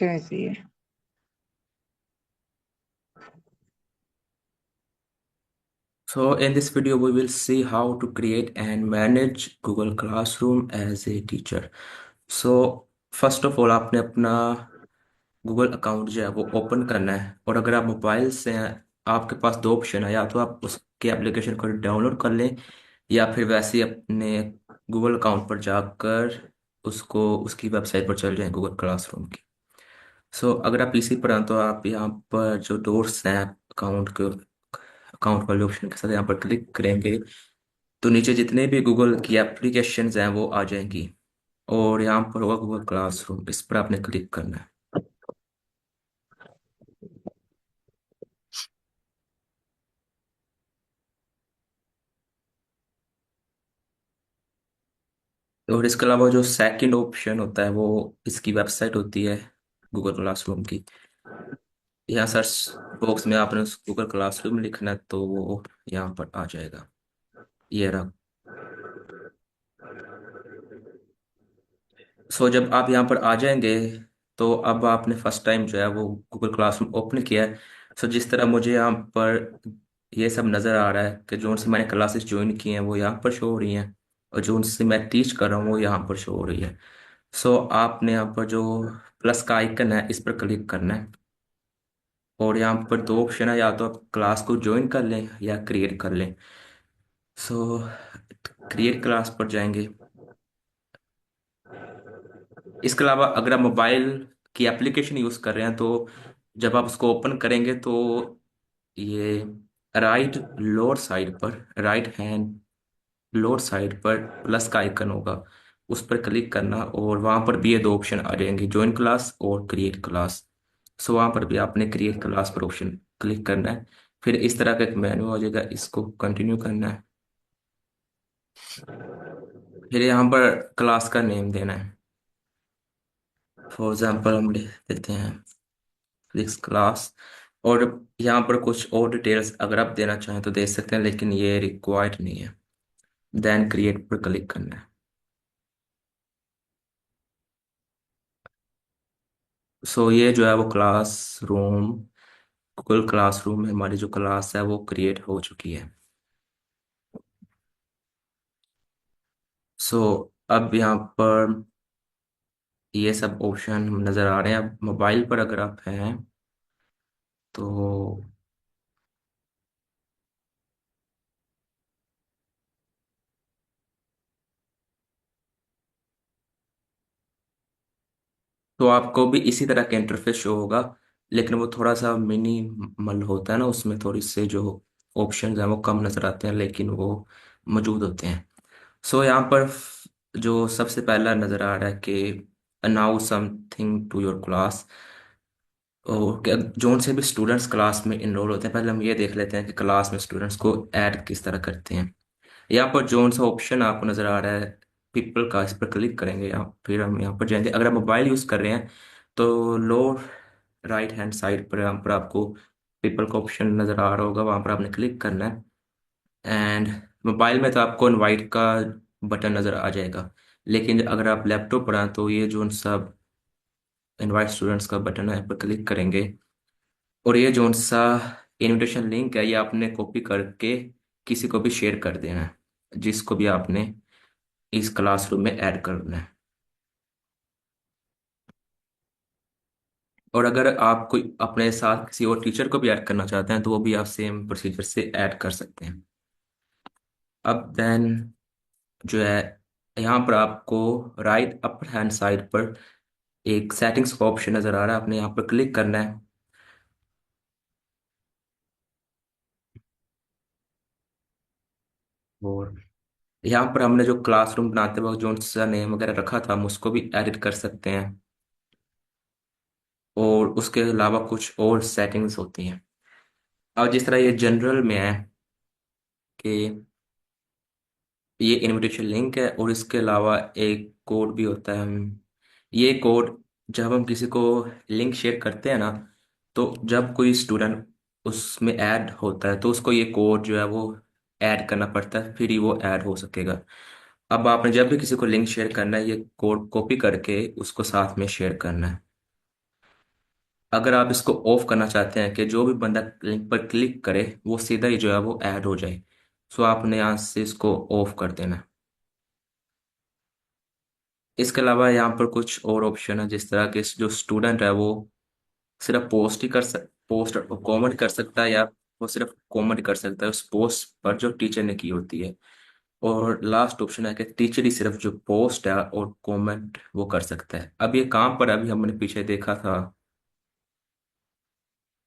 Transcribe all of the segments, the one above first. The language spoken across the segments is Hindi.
चलिए। So in this video, we will see how to create and manage Google Classroom as a teacher. So first of all, आपने अपना गूगल अकाउंट जो है वो ओपन करना है। और अगर आप मोबाइल से हैं, आपके पास दो ऑप्शन है, या तो आप उसके एप्लीकेशन को डाउनलोड कर लें, या फिर वैसे ही अपने गूगल अकाउंट पर जाकर उसको उसकी वेबसाइट पर चल जाएं, गूगल क्लासरूम की। सो अगर आप पीसी पर हैं तो आप यहाँ पर जो डोर्स हैं अकाउंट वाले ऑप्शन के साथ यहाँ पर क्लिक करेंगे, तो नीचे जितने भी गूगल की एप्लीकेशंस हैं वो आ जाएंगी। और यहाँ पर होगा गूगल क्लासरूम, इस पर आपने क्लिक करना है। और इसके अलावा जो सेकंड ऑप्शन होता है वो इसकी वेबसाइट होती है, गूगल क्लासरूम की। यहाँ सर्च बॉक्स में आपने उस गूगल क्लासरूम लिखना है, तो वो यहाँ पर आ जाएगा। ये रहा। सो जब आप यहाँ पर आ जाएंगे, तो अब आपने फर्स्ट टाइम जो है वो गूगल क्लासरूम ओपन किया है। सो जिस तरह मुझे यहाँ पर ये सब नज़र आ रहा है कि जो उनसे मैंने क्लासेस ज्वाइन की हैं वो यहाँ पर शो हो रही हैं, और जो उनसे मैं टीच कर रहा हूँ वो यहाँ पर शो हो रही है। सो आपने यहाँ पर जो प्लस का आइकन है इस पर क्लिक करना है। और यहाँ पर दो ऑप्शन है, या तो आप क्लास को ज्वाइन कर लें या क्रिएट कर लें। सो क्रिएट क्लास पर जाएंगे। इसके अलावा अगर आप मोबाइल की एप्लीकेशन यूज़ कर रहे हैं, तो जब आप उसको ओपन करेंगे तो ये राइट लोअर साइड पर, राइट हैंड लोअर साइड पर प्लस का आइकन होगा, उस पर क्लिक करना। और वहाँ पर भी ये दो ऑप्शन आ जाएंगे, ज्वाइन क्लास और क्रिएट क्लास। सो वहाँ पर भी आपने क्रिएट क्लास पर ऑप्शन क्लिक करना है। फिर इस तरह का एक मेन्यू आ जाएगा, इसको कंटिन्यू करना है। फिर यहाँ पर क्लास का नेम देना है। फॉर एग्जाम्पल हम लिख देते हैं फिजिक्स क्लास। और यहाँ पर कुछ और डिटेल्स अगर आप देना चाहें तो दे सकते हैं, लेकिन ये रिक्वायर्ड नहीं है। देन क्रिएट पर क्लिक करना है। सो ये जो है वो क्लासरूम, गूगल क्लासरूम में हमारी जो क्लास है वो क्रिएट हो चुकी है। सो अब यहाँ पर ये सब ऑप्शन नज़र आ रहे हैं। अब मोबाइल पर अगर आप हैं तो आपको भी इसी तरह का इंटरफेस शो होगा, लेकिन वो थोड़ा सा मिनिमल होता है ना, उसमें थोड़ी से जो ऑप्शंस हैं वो कम नज़र आते हैं, लेकिन वो मौजूद होते हैं। सो यहाँ पर जो सबसे पहला नज़र आ रहा है कि अनाउ समथिंग टू योर क्लास। और जो से भी स्टूडेंट्स क्लास में इनरोल होते हैं, पहले हम ये देख लेते हैं कि क्लास में स्टूडेंट्स को ऐड किस तरह करते हैं। यहाँ पर जो सा ऑप्शन आपको नज़र आ रहा है पीपल का, इस पर क्लिक करेंगे। यहाँ फिर हम यहाँ पर जाएंगे। अगर आप मोबाइल यूज़ कर रहे हैं तो लोअर राइट हैंड साइड पर यहाँ पर आपको पीपल का ऑप्शन नज़र आ रहा होगा, वहाँ पर आपने क्लिक करना है। एंड मोबाइल में तो आपको इनवाइट का बटन नज़र आ जाएगा, लेकिन अगर आप लैपटॉप पर हैं तो ये जो सब इनवाइट स्टूडेंट्स का बटन है, यहाँ पर क्लिक करेंगे। और ये जो सा इनविटेशन लिंक है ये आपने कॉपी करके किसी को भी शेयर कर देना है, जिसको भी आपने इस क्लासरूम में ऐड करना है। और अगर आप कोई अपने साथ किसी और टीचर को भी ऐड करना चाहते हैं तो वो भी आप सेम प्रोसीजर से ऐड कर सकते हैं। अब देन जो है, यहाँ पर आपको राइट अपर हैंड साइड पर एक सेटिंग्स का ऑप्शन नज़र आ रहा है, आपने यहाँ पर क्लिक करना है। और यहाँ पर हमने जो क्लासरूम बनाते वक्त जो सा नेम वगैरह रखा था हम उसको भी एडिट कर सकते हैं। और उसके अलावा कुछ और सेटिंग्स होती हैं। और जिस तरह ये जनरल में है कि ये इनविटेशन लिंक है, और इसके अलावा एक कोड भी होता है। हम ये कोड जब हम किसी को लिंक शेयर करते हैं ना, तो जब कोई स्टूडेंट उसमें ऐड होता है तो उसको ये कोड जो है वो ऐड करना पड़ता है, फिर ही वो ऐड हो सकेगा। अब आपने जब भी किसी को लिंक शेयर करना है, ये कोड कॉपी करके उसको साथ में शेयर करना है। अगर आप इसको ऑफ करना चाहते हैं कि जो भी बंदा लिंक पर क्लिक करे वो सीधा ही जो है वो ऐड हो जाए, सो आपने यहाँ से इसको ऑफ कर देना है। इसके अलावा यहाँ पर कुछ और ऑप्शन है, जिस तरह के जो स्टूडेंट है वो सिर्फ पोस्ट कमेंट कर सकता है, या वो सिर्फ कमेंट कर सकता है उस पोस्ट पर जो टीचर ने की होती है। और लास्ट ऑप्शन है कि टीचर ही सिर्फ जो पोस्ट है और कमेंट वो कर सकता है। अब ये कहाँ पर है? अभी हमने पीछे देखा था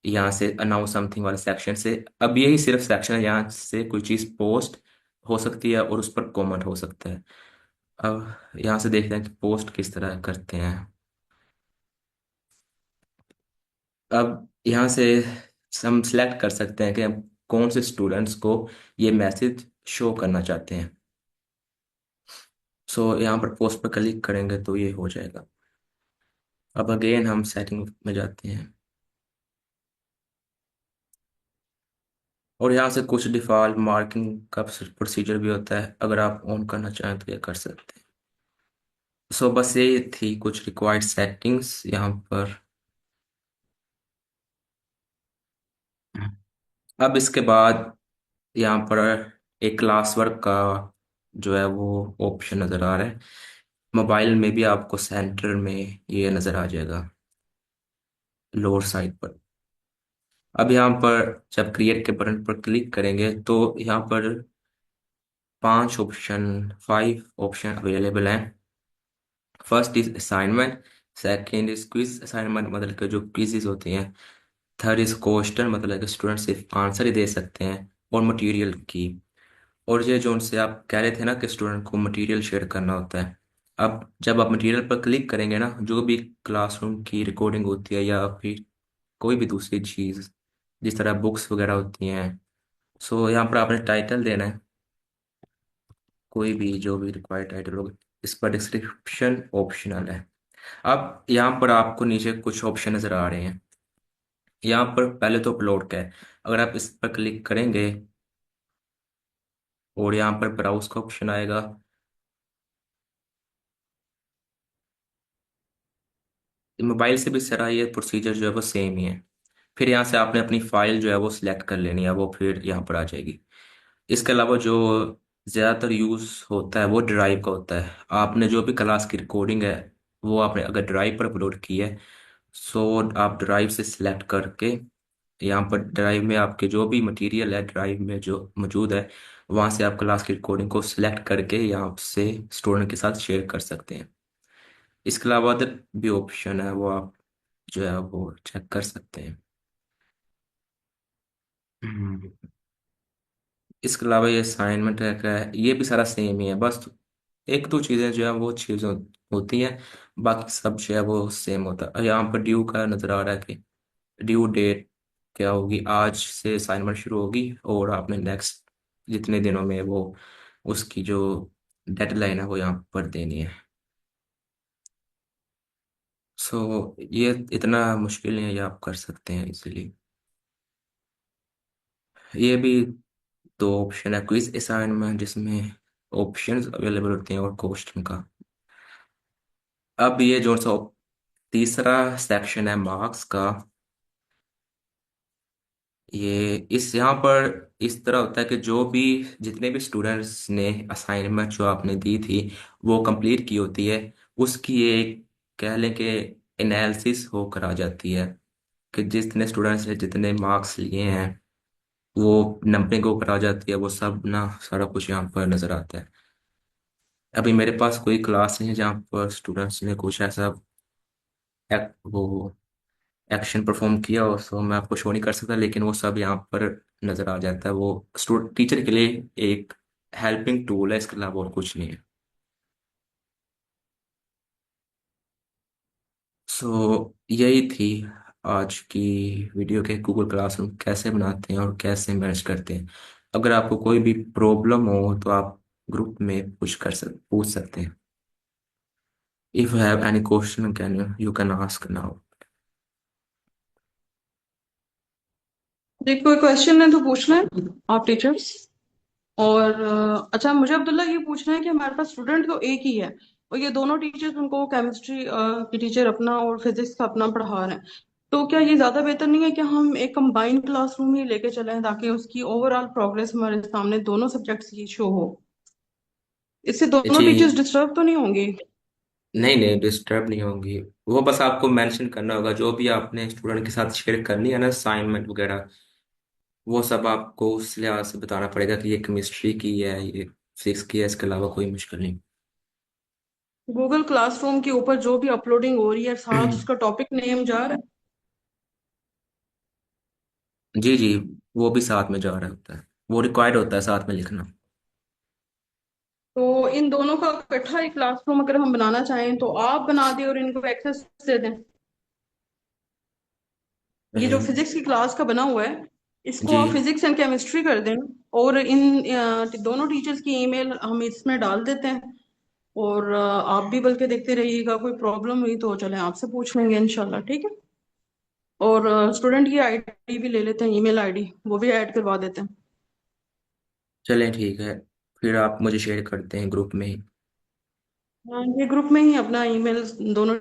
यहाँ से अनाउंस समथिंग वाले सेक्शन से। अब यही सिर्फ सेक्शन है यहाँ से कोई चीज़ पोस्ट हो सकती है और उस पर कमेंट हो सकता है। अब यहाँ से देखते हैं कि पोस्ट किस तरह करते हैं। अब यहाँ से हम सिलेक्ट कर सकते हैं कि हम कौन से स्टूडेंट्स को ये मैसेज शो करना चाहते हैं। सो यहाँ पर पोस्ट पर क्लिक करेंगे तो ये हो जाएगा। अब अगेन हम सेटिंग में जाते हैं और यहाँ से कुछ डिफ़ॉल्ट मार्किंग का प्रोसीजर भी होता है, अगर आप ऑन करना चाहें तो ये कर सकते हैं। सो बस ये थी कुछ रिक्वायर्ड सेटिंग्स यहाँ पर। अब इसके बाद यहाँ पर एक क्लास वर्क का जो है वो ऑप्शन नज़र आ रहा है। मोबाइल में भी आपको सेंटर में ये नज़र आ जाएगा लोअर साइड पर। अब यहाँ पर जब क्रिएट के बटन पर क्लिक करेंगे तो यहाँ पर 5 ऑप्शन अवेलेबल हैं। First is assignment, second is quiz assignment, मतलब कि जो क्विजेज होती हैं। थर्ड इज क्वेश्चन, मतलब कि स्टूडेंट सिर्फ आंसर ही दे सकते हैं। और मटेरियल की। और ये जो उनसे आप कह रहे थे ना कि स्टूडेंट को मटेरियल शेयर करना होता है। अब जब आप मटेरियल पर क्लिक करेंगे ना, जो भी क्लासरूम की रिकॉर्डिंग होती है या फिर कोई भी दूसरी चीज़ जिस तरह बुक्स वगैरह होती हैं, सो यहाँ पर आपने टाइटल देना है, कोई भी जो भी रिक्वायर्ड टाइटल होगा। इस पर डिस्क्रिप्शन ऑप्शनल है। अब यहाँ पर आपको नीचे कुछ ऑप्शन नज़र आ रहे हैं। यहाँ पर पहले तो अपलोड का है, अगर आप इस पर क्लिक करेंगे और यहाँ पर ब्राउज का ऑप्शन आएगा। मोबाइल से भी सारा ये प्रोसीजर जो है वो सेम ही है। फिर यहाँ से आपने अपनी फाइल जो है वो सिलेक्ट कर लेनी है, वो फिर यहाँ पर आ जाएगी। इसके अलावा जो ज़्यादातर यूज़ होता है वो ड्राइव का होता है। आपने जो भी क्लास की रिकॉर्डिंग है वो आपने अगर ड्राइव पर अपलोड की है, सो आप ड्राइव से सिलेक्ट करके यहाँ पर ड्राइव में आपके जो भी मटेरियल है ड्राइव में जो मौजूद है, वहाँ से आप क्लास की रिकॉर्डिंग को सिलेक्ट करके यहाँ से स्टूडेंट के साथ शेयर कर सकते हैं। इसके अलावा अदर भी ऑप्शन है वो आप जो है वो चेक कर सकते हैं। हम्म। इसके अलावा ये असाइनमेंट का है, ये भी सारा सेम ही है। बस एक दो चीज़ें जो है वो चीज़ होती हैं, बाकी सब जो है वो सेम होता है। यहाँ पर ड्यू का नज़र आ रहा है कि ड्यू डेट क्या होगी, आज से असाइनमेंट शुरू होगी और आपने नेक्स्ट जितने दिनों में वो उसकी जो डेडलाइन है वो यहाँ पर देनी है। सो ये इतना मुश्किल नहीं है, ये आप कर सकते हैं इजीली। ये भी दो ऑप्शन है, क्विज असाइनमेंट जिसमें ऑप्शंस अवेलेबल होते हैं और क्वेश्चन का। अब ये जो सा तीसरा सेक्शन है मार्क्स का, ये इस यहाँ पर इस तरह होता है कि जो भी जितने भी स्टूडेंट्स ने असाइनमेंट जो आपने दी थी वो कंप्लीट की होती है, उसकी एक कह लें कि एनालिसिस होकर आ जाती है कि जितने स्टूडेंट्स ने जितने मार्क्स लिए हैं वो नंबरिंग होकर आ जाती है, वो सब ना सारा कुछ यहाँ पर नज़र आता है। अभी मेरे पास कोई क्लास नहीं है जहाँ पर स्टूडेंट्स ने कुछ ऐसा वो एक्शन परफॉर्म किया हो, सो मैं आपको शो नहीं कर सकता, लेकिन वो सब यहाँ पर नज़र आ जाता है। वो स्टूडेंट टीचर के लिए एक हेल्पिंग टूल है, इसके अलावा और कुछ नहीं है। सो यही थी आज की वीडियो के गूगल क्लासरूम कैसे बनाते हैं और कैसे मैनेज करते हैं। अगर आपको कोई भी प्रॉब्लम हो तो आप ग्रुप में पूछ सकते हैं। If you have any question can you can ask now. एक कोई क्वेश्चन है तो पूछना है आप टीचर्स। और अच्छा, मुझे अब्दुल्ला ये पूछना है कि हमारे पास स्टूडेंट तो एक ही है और ये दोनों टीचर्स उनको केमिस्ट्री की टीचर अपना और फिजिक्स का अपना पढ़ा रहे हैं। तो क्या ये ज्यादा बेहतर नहीं है कि हम एक कंबाइंड क्लासरूम ही लेके चलें, ताकि उसकी ओवरऑल प्रोग्रेस हमारे सामने दोनों सब्जेक्ट्स की शो हो। इससे दोनों टीचर्स जी डिस्टर्ब तो नहीं होंगी? नहीं नहीं, डिस्टर्ब नहीं होंगी। वो बस आपको मेंशन करना होगा जो भी आपने स्टूडेंट के साथ शेयर करनी है ना, असाइनमेंट वगैरह, वो सब आपको उस लिहाज से बताना पड़ेगा कि ये केमिस्ट्री की है, ये फिजिक्स की है, इसके अलावा कोई मुश्किल नहीं। गूगल क्लासरूम के ऊपर जो भी अपलोडिंग हो रही है, साथ उसका टॉपिक नेम जा रहा है? जी जी, वो भी साथ में जा रहा होता है, वो रिक्वायर्ड होता है साथ में लिखना। तो इन दोनों का इकट्ठा एक क्लासरूम अगर हम बनाना चाहें तो आप बना दें और इनको एक्सेस दे दें। ये जो अम, फिजिक्स की क्लास का बना हुआ है, इसको जी आप फिजिक्स एंड केमिस्ट्री कर दें। और इन दोनों टीचर्स की ईमेल हम इसमें डाल देते हैं। और आप भी बल्कि देखते रहिएगा, कोई प्रॉब्लम हुई तो चलें आपसे पूछ लेंगे इंशाल्लाह, ठीक है। और स्टूडेंट की आईडी भी ले लेते हैं, ईमेल आईडी वो भी ऐड करवा देते हैं। चलें ठीक है, फिर आप मुझे शेयर करते हैं ग्रुप में ही। ये ग्रुप में ही अपना ईमेल दोनों